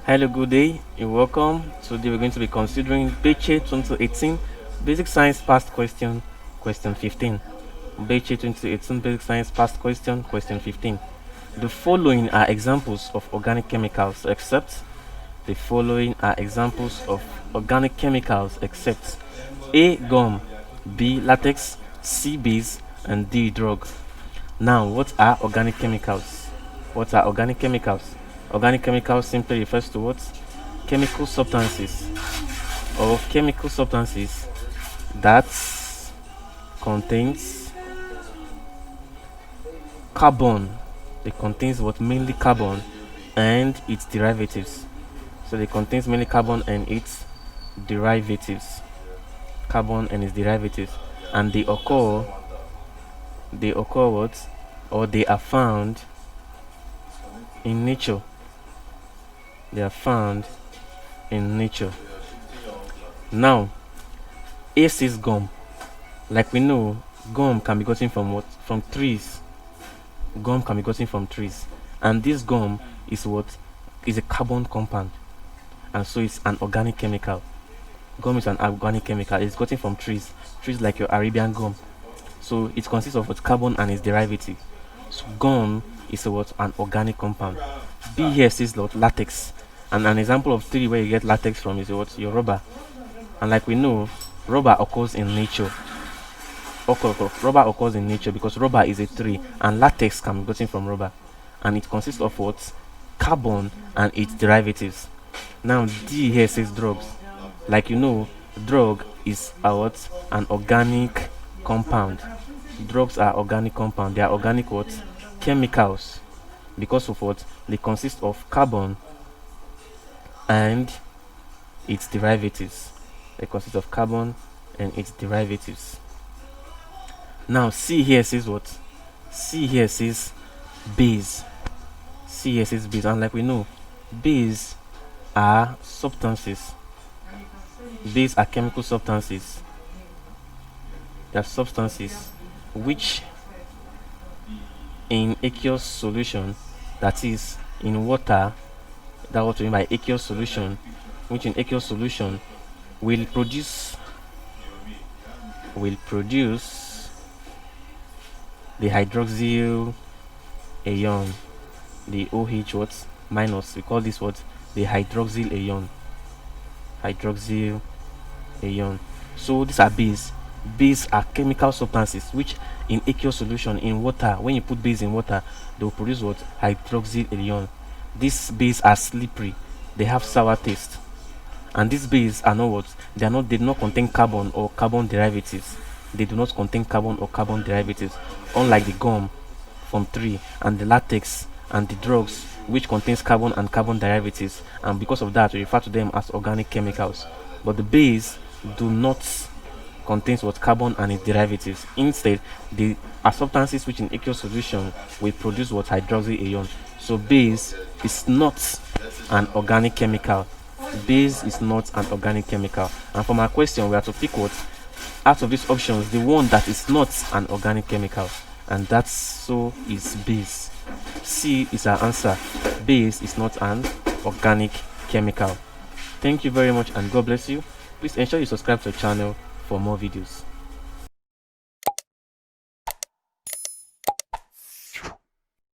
Hello, good day. You're welcome. Today we're going to be considering BECE 2018 Basic Science Past Question, Question 15. BECE 2018 Basic Science Past Question, Question 15. The following are examples of organic chemicals except the following are examples of organic chemicals except A. Gum, B. Latex, C. Base, and D. Drug. Now, what are organic chemicals? What are organic chemicals? Organic chemicals simply refers to what? Chemical substances or chemical substances that contains carbon. It contains what? Mainly carbon and its derivatives. So it contains mainly carbon and its derivatives. Carbon and its derivatives. And they occur what? Or they are found in nature. They are found in nature. Now, A says gum. Like we know, gum can be gotten from what? From trees. Gum can be gotten from trees. And this gum is what? Is a carbon compound. And so it's an organic chemical. Gum is an organic chemical. It's gotten from trees. Trees like your Arabian gum. So it consists of what? Carbon and its derivative. So gum is what? An organic compound. B here says what? Latex. And an example of tree where you get latex from is what? Your rubber. And like we know, rubber occurs in nature. Rubber occurs in nature because rubber is a tree, and latex can be gotten from rubber. And it consists of what? Carbon and its derivatives. Now D here says drugs. Like you know, drug is what? An organic compound. Drugs are organic compound. They are organic what? Chemicals. Because of what? They consist of carbon and its derivatives. They consist of carbon and its derivatives. Now C here says what? C here says base. C here says base, and like we know, base are substances. Base are chemical substances. They are substances which in aqueous solution, that is in water, that's what we mean by aqueous solution, which in aqueous solution will produce the hydroxyl ion, the OH what? Minus. We call this what? The hydroxyl ion. Hydroxyl ion. So these are base. Base are chemical substances which in aqueous solution in water, when you put base in water, they will produce what? Hydroxyl ion. These base are slippery. They have sour taste. And these base are not what? They do not contain carbon or carbon derivatives. They do not contain carbon or carbon derivatives, unlike the gum from tree and the latex and the drugs which contains carbon and carbon derivatives, and because of that we refer to them as organic chemicals. But the base do not contains what? Carbon and its derivatives. Instead, they are substances which in aqueous solution will produce what? Hydroxyl ion. So base is not an organic chemical. Base is not an organic chemical. And for my question, we have to pick what? Out of these options, the one that is not an organic chemical, and that's so is base. C is our answer. Base is not an organic chemical. Thank you very much and God bless you. Please ensure you subscribe to the channel for more videos.